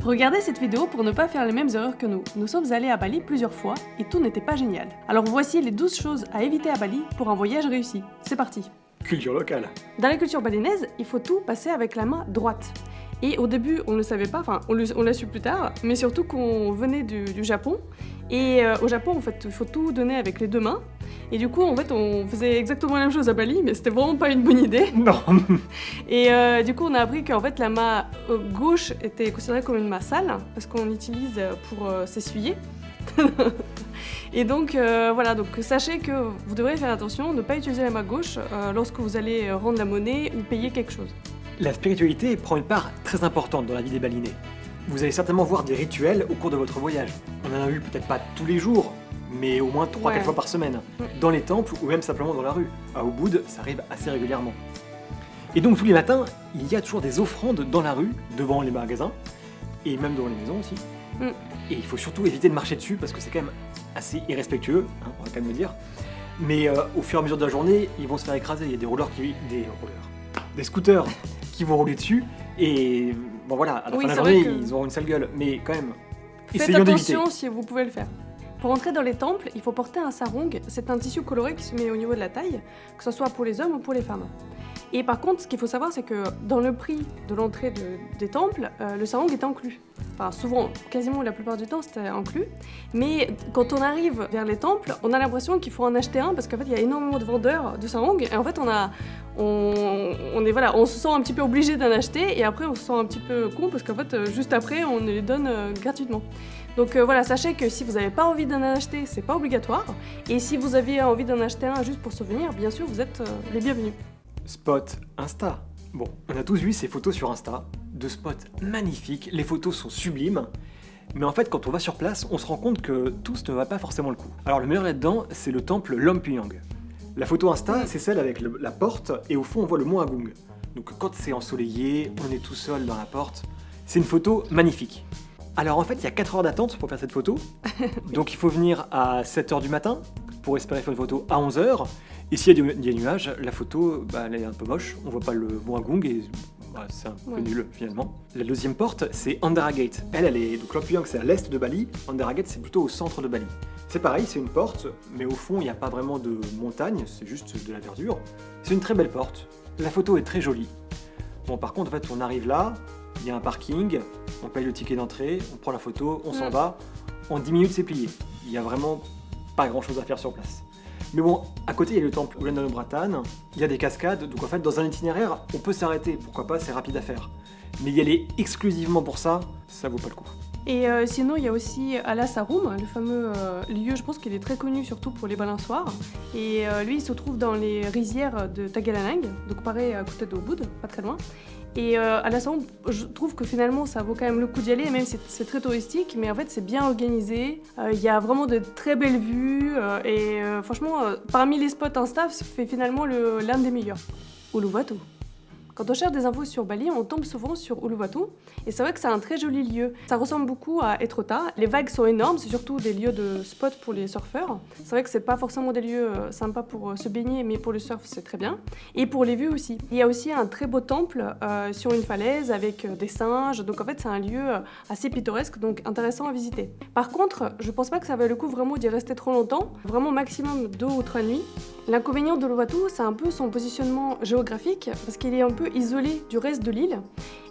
Regardez cette vidéo pour ne pas faire les mêmes erreurs que nous. Nous sommes allés à Bali plusieurs fois et tout n'était pas génial. Alors voici les 12 choses à éviter à Bali pour un voyage réussi. C'est parti. Culture locale. Dans la culture balinaise, il faut tout passer avec la main droite. Et au début, on ne le savait pas, enfin on l'a su plus tard, mais surtout qu'on venait du Japon. Et au Japon, en fait, il faut tout donner avec les deux mains. Et du coup, en fait, on faisait exactement la même chose à Bali, mais c'était vraiment pas une bonne idée. Non. Et du coup, on a appris qu'en fait, la main gauche était considérée comme une main sale, parce qu'on l'utilise pour s'essuyer. Et donc, voilà, donc sachez que vous devrez faire attention, ne pas utiliser la main gauche lorsque vous allez rendre la monnaie ou payer quelque chose. La spiritualité prend une part très importante dans la vie des Balinais. Vous allez certainement voir des rituels au cours de votre voyage. On en a vu peut-être pas tous les jours, mais au moins 3-4 fois par semaine. Dans les temples ou même simplement dans la rue. À Ubud, ça arrive assez régulièrement. Et donc tous les matins, il y a toujours des offrandes dans la rue, devant les magasins, et même devant les maisons aussi. Et il faut surtout éviter de marcher dessus parce que c'est quand même assez irrespectueux, hein, on va quand même le dire. Mais au fur et à mesure de la journée, ils vont se faire écraser. Il y a des scooters qui vont rouler dessus et bon voilà, à la fin de la journée, ils auront une sale gueule. Mais quand même, essayons d'éviter. Faites attention si vous pouvez le faire. Pour entrer dans les temples, il faut porter un sarong. C'est un tissu coloré qui se met au niveau de la taille, que ce soit pour les hommes ou pour les femmes. Et par contre, ce qu'il faut savoir, c'est que dans le prix de l'entrée des temples, le sarong est inclus. Enfin, souvent, quasiment la plupart du temps, c'était inclus. Mais quand on arrive vers les temples, on a l'impression qu'il faut en acheter un parce qu'en fait, il y a énormément de vendeurs de sarong. Et en fait, on se sent un petit peu obligé d'en acheter. Et après, on se sent un petit peu con parce qu'en fait, juste après, on les donne gratuitement. Donc voilà, sachez que si vous n'avez pas envie d'en acheter, c'est pas obligatoire. Et si vous avez envie d'en acheter un juste pour souvenir, bien sûr, vous êtes les bienvenus. Spot Insta. Bon, on a tous vu ces photos sur Insta, de spots magnifiques, les photos sont sublimes, mais en fait quand on va sur place, on se rend compte que tout ne va pas forcément le coup. Alors le meilleur là-dedans, c'est le temple Lumpuyang. La photo Insta, c'est celle avec la porte, et au fond on voit le mont Agung. Donc quand c'est ensoleillé, on est tout seul dans la porte, c'est une photo magnifique. Alors en fait, il y a 4 heures d'attente pour faire cette photo, donc il faut venir à 7h du matin, pour espérer faire une photo à 11h, et s'il y a des nuages, la photo, elle est un peu moche, on voit pas le mont Agung et c'est un peu nul finalement. La deuxième porte, c'est Andhra Gate. Donc Lumpuyang c'est à l'est de Bali, Andhra Gate c'est plutôt au centre de Bali. C'est pareil, c'est une porte, mais au fond il n'y a pas vraiment de montagne, c'est juste de la verdure. C'est une très belle porte, la photo est très jolie. Bon par contre en fait on arrive là, il y a un parking, on paye le ticket d'entrée, on prend la photo, on s'en va, en 10 minutes c'est plié. Il n'y a vraiment pas grand chose à faire sur place. Mais bon, à côté il y a le temple Ulan Bratan, il y a des cascades, donc en fait dans un itinéraire on peut s'arrêter, pourquoi pas, c'est rapide à faire. Mais y aller exclusivement pour ça, ça vaut pas le coup. Et sinon, il y a aussi Alasarum, le fameux lieu, je pense qu'il est très connu surtout pour les balançoires. Et lui, il se trouve dans les rizières de Tagalanang, donc pareil à côté d'Ubud, pas très loin. Et Alasarum, je trouve que finalement, ça vaut quand même le coup d'y aller, même si c'est très touristique, mais en fait, c'est bien organisé. Il y a vraiment de très belles vues, et franchement, parmi les spots Insta, c'est finalement l'un des meilleurs. Uluwatu. Quand on cherche des infos sur Bali, on tombe souvent sur Uluwatu, et c'est vrai que c'est un très joli lieu. Ça ressemble beaucoup à Etretat. Les vagues sont énormes, c'est surtout des lieux de spot pour les surfeurs. C'est vrai que c'est pas forcément des lieux sympas pour se baigner, mais pour le surf c'est très bien. Et pour les vues aussi. Il y a aussi un très beau temple sur une falaise avec des singes, donc en fait c'est un lieu assez pittoresque, donc intéressant à visiter. Par contre, je pense pas que ça vaut le coup vraiment d'y rester trop longtemps, vraiment maximum 2 ou 3 nuits. L'inconvénient de Uluwatu, c'est un peu son positionnement géographique, parce qu'il est un peu isolé du reste de l'île.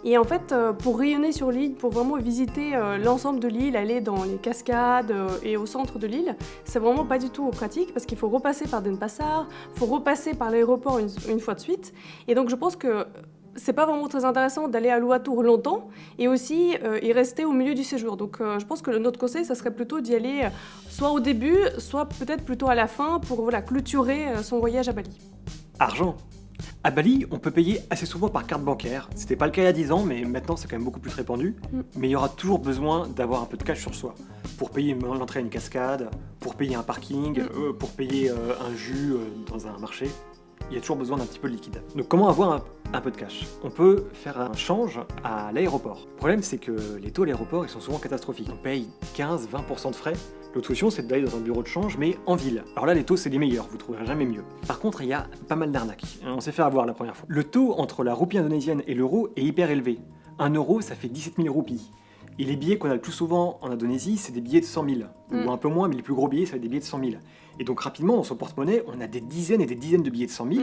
Et en fait, pour rayonner sur l'île, pour vraiment visiter l'ensemble de l'île, aller dans les cascades et au centre de l'île, c'est vraiment pas du tout pratique, parce qu'il faut repasser par Denpasar, il faut repasser par l'aéroport une fois de suite. Et donc je pense que c'est pas vraiment très intéressant d'aller à Uluwatu longtemps et aussi y rester au milieu du séjour. Donc je pense que notre conseil, ça serait plutôt d'y aller soit au début, soit peut-être plutôt à la fin pour clôturer son voyage à Bali. Argent. À Bali, on peut payer assez souvent par carte bancaire. C'était pas le cas il y a 10 ans, mais maintenant c'est quand même beaucoup plus répandu. Mais il y aura toujours besoin d'avoir un peu de cash sur soi. Pour payer l'entrée à une cascade, pour payer un parking, pour payer un jus dans un marché. Il y a toujours besoin d'un petit peu de liquide. Donc comment avoir un peu de cash? On peut faire un change à l'aéroport. Le problème c'est que les taux à l'aéroport ils sont souvent catastrophiques. On paye 15-20% de frais. L'autre solution c'est d'aller dans un bureau de change mais en ville. Alors là les taux c'est les meilleurs, vous trouverez jamais mieux. Par contre il y a pas mal d'arnaques. On s'est fait avoir la première fois. Le taux entre la roupie indonésienne et l'euro est hyper élevé. 1 euro ça fait 17 000 roupies. Et les billets qu'on a le plus souvent en Indonésie, c'est des billets de 100 000. Ou un peu moins, mais les plus gros billets, ça va être des billets de 100 000. Et donc rapidement, dans son porte-monnaie, on a des dizaines et des dizaines de billets de 100 000,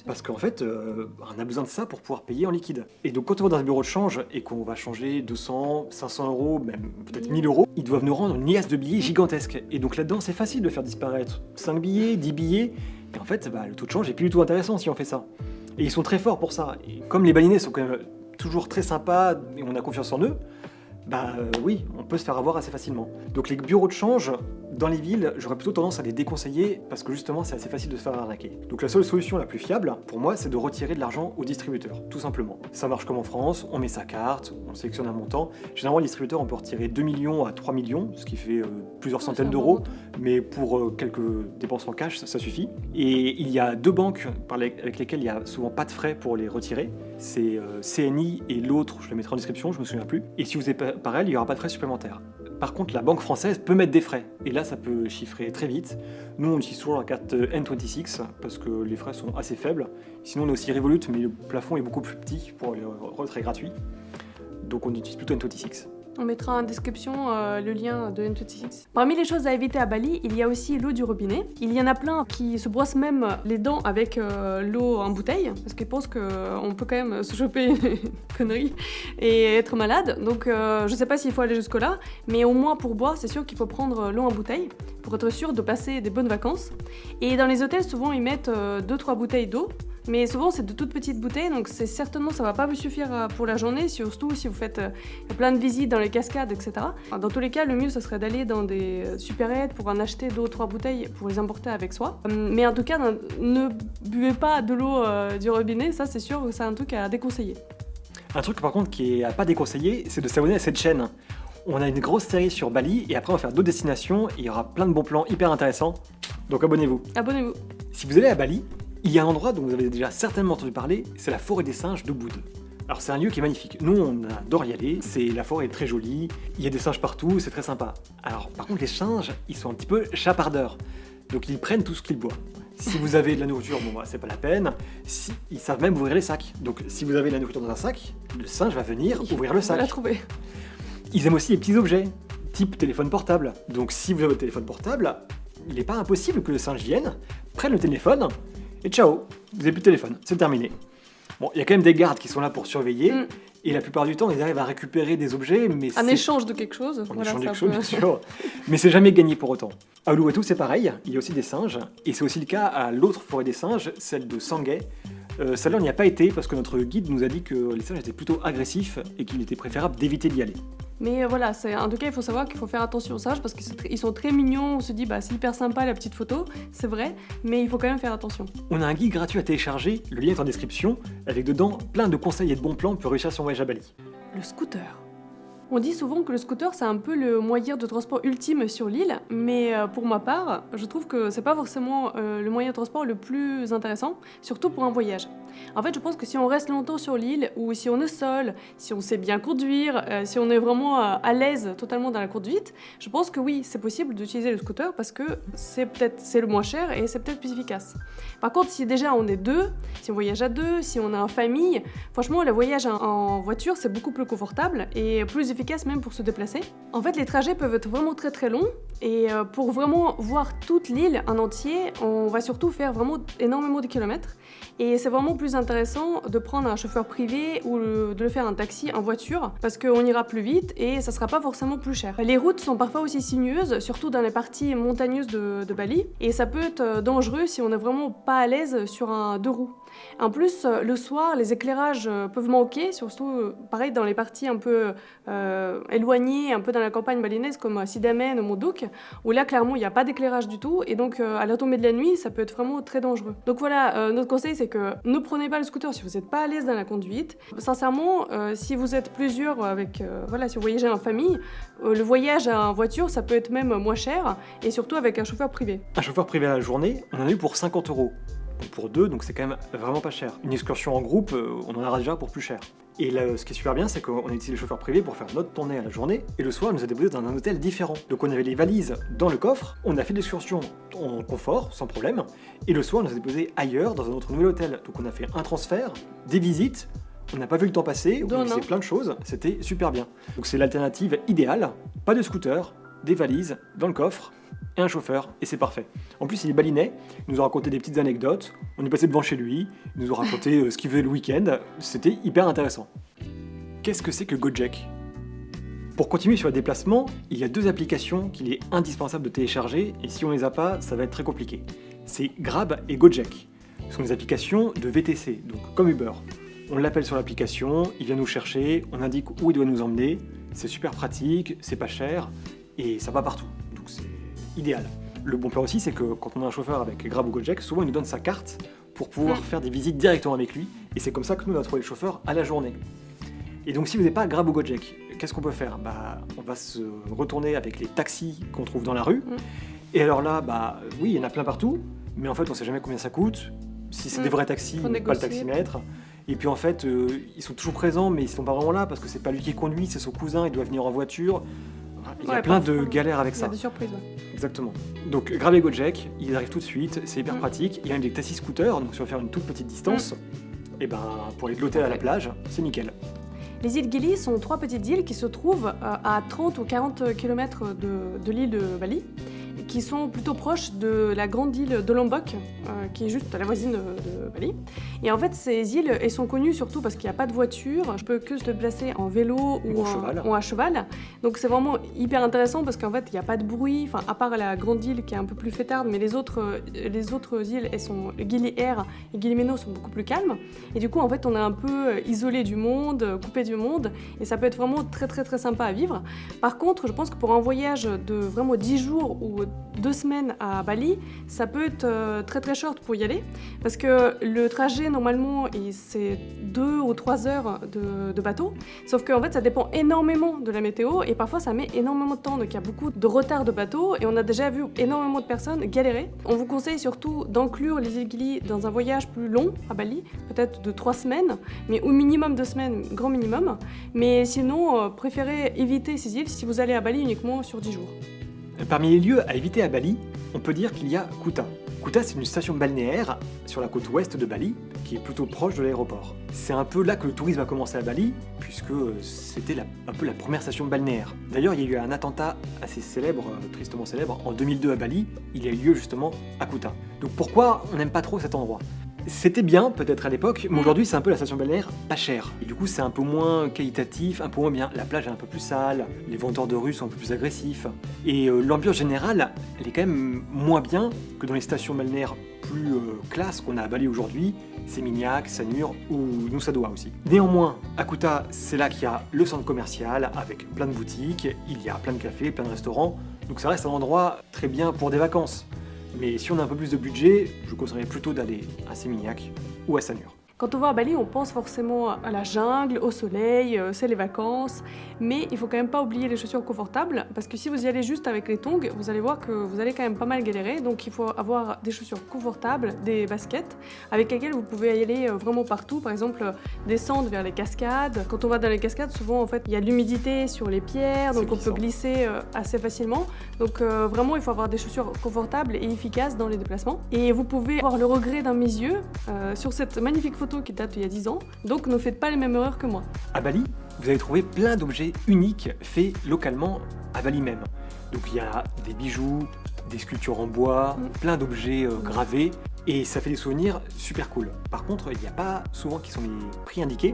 parce qu'en fait, on a besoin de ça pour pouvoir payer en liquide. Et donc quand on va dans un bureau de change et qu'on va changer 200, 500 euros, même peut-être 1000 euros, ils doivent nous rendre une liasse de billets gigantesque. Et donc là-dedans, c'est facile de faire disparaître 5 billets, 10 billets, et en fait, le taux de change est plus du tout intéressant si on fait ça. Et ils sont très forts pour ça. Et comme les Balinais sont quand même toujours très sympas et on a confiance en eux, oui, on peut se faire avoir assez facilement. Donc les bureaux de change, dans les villes, j'aurais plutôt tendance à les déconseiller parce que justement c'est assez facile de se faire arnaquer. Donc la seule solution la plus fiable, pour moi, c'est de retirer de l'argent au distributeur, tout simplement. Ça marche comme en France, on met sa carte, on sélectionne un montant. Généralement, le distributeur, on peut retirer 2 millions à 3 millions, ce qui fait plusieurs centaines d'euros, mais pour quelques dépenses en cash, ça suffit. Et il y a 2 banques avec lesquelles il n'y a souvent pas de frais pour les retirer. C'est CNI et l'autre, je le mettrai en description, je me souviens plus. Et si vous êtes par elle, il n'y aura pas de frais supplémentaires. Par contre, la banque française peut mettre des frais, et là ça peut chiffrer très vite. Nous on utilise toujours la carte N26 parce que les frais sont assez faibles. Sinon on a aussi Revolut, mais le plafond est beaucoup plus petit pour les retraits gratuits. Donc on utilise plutôt N26. On mettra en description le lien de N26. Parmi les choses à éviter à Bali, il y a aussi l'eau du robinet. Il y en a plein qui se brossent même les dents avec l'eau en bouteille, parce qu'ils pensent qu'on peut quand même se choper une connerie et être malade. Donc je sais pas s'il faut aller jusque-là, mais au moins pour boire, c'est sûr qu'il faut prendre l'eau en bouteille pour être sûr de passer des bonnes vacances. Et dans les hôtels, souvent ils mettent 2-3 bouteilles d'eau. Mais souvent c'est de toutes petites bouteilles, donc certainement ça va pas vous suffire pour la journée, surtout si vous faites plein de visites dans les cascades, etc. Dans tous les cas, le mieux ça serait d'aller dans des supérettes pour en acheter 2 ou 3 bouteilles pour les emporter avec soi. Mais en tout cas, ne buvez pas de l'eau du robinet, ça c'est sûr, c'est un truc à déconseiller. Un truc par contre qui est à pas déconseiller, c'est de s'abonner à cette chaîne. On a une grosse série sur Bali et après on va faire d'autres destinations et il y aura plein de bons plans hyper intéressants. Donc abonnez-vous. Abonnez-vous. Si vous allez à Bali, il y a un endroit dont vous avez déjà certainement entendu parler, c'est la forêt des singes d'Ubud. Alors c'est un lieu qui est magnifique, nous on adore y aller, la forêt est très jolie, il y a des singes partout, c'est très sympa. Alors par contre les singes, ils sont un petit peu chapardeurs, donc ils prennent tout ce qu'ils boivent. Si vous avez de la nourriture, c'est pas la peine, ils savent même ouvrir les sacs. Donc si vous avez de la nourriture dans un sac, le singe va venir ouvrir le sac. La trouver. Ils aiment aussi les petits objets, type téléphone portable. Donc si vous avez votre téléphone portable, il n'est pas impossible que le singe vienne, prenne le téléphone, et ciao, vous n'avez plus de téléphone, c'est terminé. Bon, il y a quand même des gardes qui sont là pour surveiller, et la plupart du temps, ils arrivent à récupérer des objets, mais en échange de quelque chose. En échange de quelque chose, bien sûr. Mais c'est jamais gagné pour autant. À Uluwatu, c'est pareil, il y a aussi des singes, et c'est aussi le cas à l'autre forêt des singes, celle de Sangay. Celle-là, on n'y a pas été parce que notre guide nous a dit que les singes étaient plutôt agressifs et qu'il était préférable d'éviter d'y aller. Mais voilà, en tout cas, il faut savoir qu'il faut faire attention aux singes parce qu'ils sont très mignons. On se dit, c'est hyper sympa la petite photo, c'est vrai, mais il faut quand même faire attention. On a un guide gratuit à télécharger, le lien est en description, avec dedans plein de conseils et de bons plans pour réussir son voyage à Bali. Le scooter. On dit souvent que le scooter c'est un peu le moyen de transport ultime sur l'île, mais pour ma part, je trouve que c'est pas forcément le moyen de transport le plus intéressant, surtout pour un voyage. En fait, je pense que si on reste longtemps sur l'île, ou si on est seul, si on sait bien conduire, si on est vraiment à l'aise totalement dans la conduite, je pense que oui, c'est possible d'utiliser le scooter parce que c'est le moins cher et c'est peut-être plus efficace. Par contre, si déjà on est deux, si on voyage à deux, si on est en famille, franchement, le voyage en voiture c'est beaucoup plus confortable et plus efficace même pour se déplacer. En fait, les trajets peuvent être vraiment très très longs et pour vraiment voir toute l'île en entier, on va surtout faire vraiment énormément de kilomètres et c'est vraiment plus intéressant de prendre un chauffeur privé ou de le faire un taxi en voiture parce qu'on ira plus vite et ça sera pas forcément plus cher. Les routes sont parfois aussi sinueuses, surtout dans les parties montagneuses de Bali et ça peut être dangereux si on n'est vraiment pas à l'aise sur un 2 roues. En plus, le soir, les éclairages peuvent manquer, surtout pareil dans les parties un peu éloignées, un peu dans la campagne balinaise comme Sidamen ou Monduk, où là clairement il n'y a pas d'éclairage du tout et donc à la tombée de la nuit, ça peut être vraiment très dangereux. Donc voilà, notre conseil c'est que ne prenez pas le scooter si vous n'êtes pas à l'aise dans la conduite. Sincèrement, si vous êtes plusieurs avec, si vous voyagez en famille, le voyage en voiture ça peut être même moins cher et surtout avec un chauffeur privé. Un chauffeur privé à la journée, on en a eu pour 50 €. Pour deux, donc c'est quand même vraiment pas cher. Une excursion en groupe, on en aura déjà pour plus cher. Et là, ce qui est super bien, c'est qu'on a utilisé le chauffeur privé pour faire notre tournée à la journée, et le soir, il nous a déposé dans un hôtel différent. Donc on avait les valises dans le coffre, on a fait l'excursion en confort, sans problème, et le soir, on nous a déposé ailleurs, dans un autre nouvel hôtel. Donc on a fait un transfert, des visites, on n'a pas vu le temps passer, on a fait plein de choses, c'était super bien. Donc c'est l'alternative idéale, pas de scooter, des valises dans le coffre et un chauffeur, et c'est parfait. En plus, il est balinais, il nous a raconté des petites anecdotes, on est passé devant chez lui, il nous a raconté ce qu'il faisait le week-end, c'était hyper intéressant. Qu'est-ce que c'est que Gojek ? Pour continuer sur les déplacements, il y a 2 applications qu'il est indispensable de télécharger, et si on les a pas, ça va être très compliqué. C'est Grab et Gojek. Ce sont des applications de VTC, donc comme Uber. On l'appelle sur l'application, il vient nous chercher, on indique où il doit nous emmener, c'est super pratique, c'est pas cher, et ça va partout. Donc c'est idéal. Le bon plan aussi, c'est que quand on a un chauffeur avec Grab ou Gojek, souvent il nous donne sa carte pour pouvoir faire des visites directement avec lui, et c'est comme ça que nous on a trouvé le chauffeur à la journée. Et donc si vous n'avez pas Grab ou Gojek, qu'est-ce qu'on peut faire ? On va se retourner avec les taxis qu'on trouve dans la rue. Et alors là, oui, il y en a plein partout, mais en fait, on ne sait jamais combien ça coûte. Si c'est des vrais taxis, pas le taximètre. Et puis en fait, ils sont toujours présents, mais ils ne sont pas vraiment là parce que c'est pas lui qui conduit, c'est son cousin, il doit venir en voiture. Il y a plein de galères avec ça. Il y a des surprises. Exactement. Donc Grab et Gojek, ils arrivent tout de suite, c'est hyper pratique. Il y a même des taxis-scooters, donc si on veut faire une toute petite distance, et pour aller de l'hôtel à la plage, c'est nickel. Les îles Gili sont 3 petites îles qui se trouvent à 30 ou 40 km de l'île de Bali, qui sont plutôt proches de la grande île de Lombok, qui est juste la voisine de Bali. Et en fait, ces îles, elles sont connues surtout parce qu'il n'y a pas de voiture, je peux que se déplacer en vélo ou à cheval. Donc c'est vraiment hyper intéressant parce qu'en fait, il n'y a pas de bruit, à part la grande île qui est un peu plus fêtarde, mais les autres îles, elles sont Gili Air et Gili Meno sont beaucoup plus calmes. Et du coup, en fait, on est un peu isolé du monde, coupé du monde, et ça peut être vraiment très très très sympa à vivre. Par contre, je pense que pour un voyage de vraiment 10 jours ou 2 semaines à Bali, ça peut être très très short pour y aller, parce que le trajet normalement c'est 2 ou 3 heures de bateau, sauf qu'en fait ça dépend énormément de la météo et parfois ça met énormément de temps, donc il y a beaucoup de retard de bateau et on a déjà vu énormément de personnes galérer. On vous conseille surtout d'inclure les îles Gili dans un voyage plus long à Bali, peut-être de 3 semaines, mais au minimum 2 semaines, grand minimum, mais sinon préférez éviter ces îles si vous allez à Bali uniquement sur 10 jours. Parmi les lieux à éviter à Bali, on peut dire qu'il y a Kuta. Kuta, c'est une station balnéaire sur la côte ouest de Bali, qui est plutôt proche de l'aéroport. C'est un peu là que le tourisme a commencé à Bali, puisque c'était un peu la première station balnéaire. D'ailleurs, il y a eu un attentat assez célèbre, tristement célèbre, en 2002 à Bali. Il a eu lieu justement à Kuta. Donc pourquoi on n'aime pas trop cet endroit ? C'était bien, peut-être à l'époque, mais aujourd'hui c'est un peu la station balnéaire pas chère. Et du coup c'est un peu moins qualitatif, un peu moins bien. La plage est un peu plus sale, les vendeurs de rue sont un peu plus agressifs. Et l'ambiance générale, elle est quand même moins bien que dans les stations balnéaires plus classe qu'on a à Bali aujourd'hui, Seminyak, Sanur ou Nusa Dua aussi. Néanmoins, à Kuta, c'est là qu'il y a le centre commercial avec plein de boutiques, il y a plein de cafés, plein de restaurants, donc ça reste un endroit très bien pour des vacances. Mais si on a un peu plus de budget, je conseillerais plutôt d'aller à Seminyak ou à Sanur. Quand on va à Bali, on pense forcément à la jungle, au soleil, c'est les vacances, mais il faut quand même pas oublier les chaussures confortables, parce que si vous y allez juste avec les tongs, vous allez voir que vous allez quand même pas mal galérer, donc il faut avoir des chaussures confortables, des baskets, avec lesquelles vous pouvez y aller vraiment partout, par exemple descendre vers les cascades. Quand on va dans les cascades, souvent en fait il y a de l'humidité sur les pierres, donc on peut glisser assez facilement, donc vraiment il faut avoir des chaussures confortables et efficaces dans les déplacements. Et vous pouvez avoir le regret d'un de mes yeux sur cette magnifique photo qui date d'il y a 10 ans, donc ne faites pas les mêmes erreurs que moi. À Bali, vous allez trouver plein d'objets uniques faits localement à Bali même. Donc il y a des bijoux, des sculptures en bois, plein d'objets gravés, et ça fait des souvenirs super cool. Par contre, il n'y a pas souvent qui sont les prix indiqués,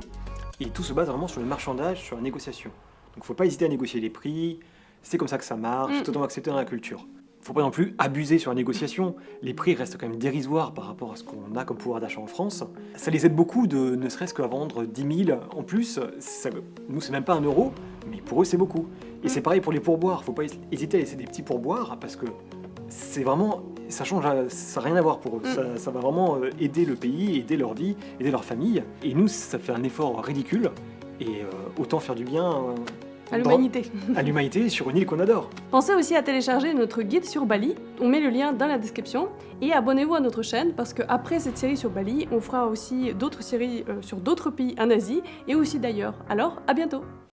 et tout se base vraiment sur le marchandage, sur la négociation. Donc il ne faut pas hésiter à négocier les prix, c'est comme ça que ça marche, c'est totalement accepté dans la culture. Faut pas non plus abuser sur la négociation. Les prix restent quand même dérisoires par rapport à ce qu'on a comme pouvoir d'achat en France. Ça les aide beaucoup de ne serait-ce qu'à vendre 10 000 en plus. Nous, c'est même pas 1 euro, mais pour eux, c'est beaucoup. Et c'est pareil pour les pourboires. Faut pas hésiter à laisser des petits pourboires parce que c'est vraiment, ça change, ça n'a rien à voir pour eux. Ça va vraiment aider le pays, aider leur vie, aider leur famille. Et nous, ça fait un effort ridicule. Et autant faire du bien. À l'humanité. À l'humanité sur une île qu'on adore. Pensez aussi à télécharger notre guide sur Bali, on met le lien dans la description, et abonnez-vous à notre chaîne parce qu'après cette série sur Bali, on fera aussi d'autres séries sur d'autres pays en Asie et aussi d'ailleurs. Alors, à bientôt!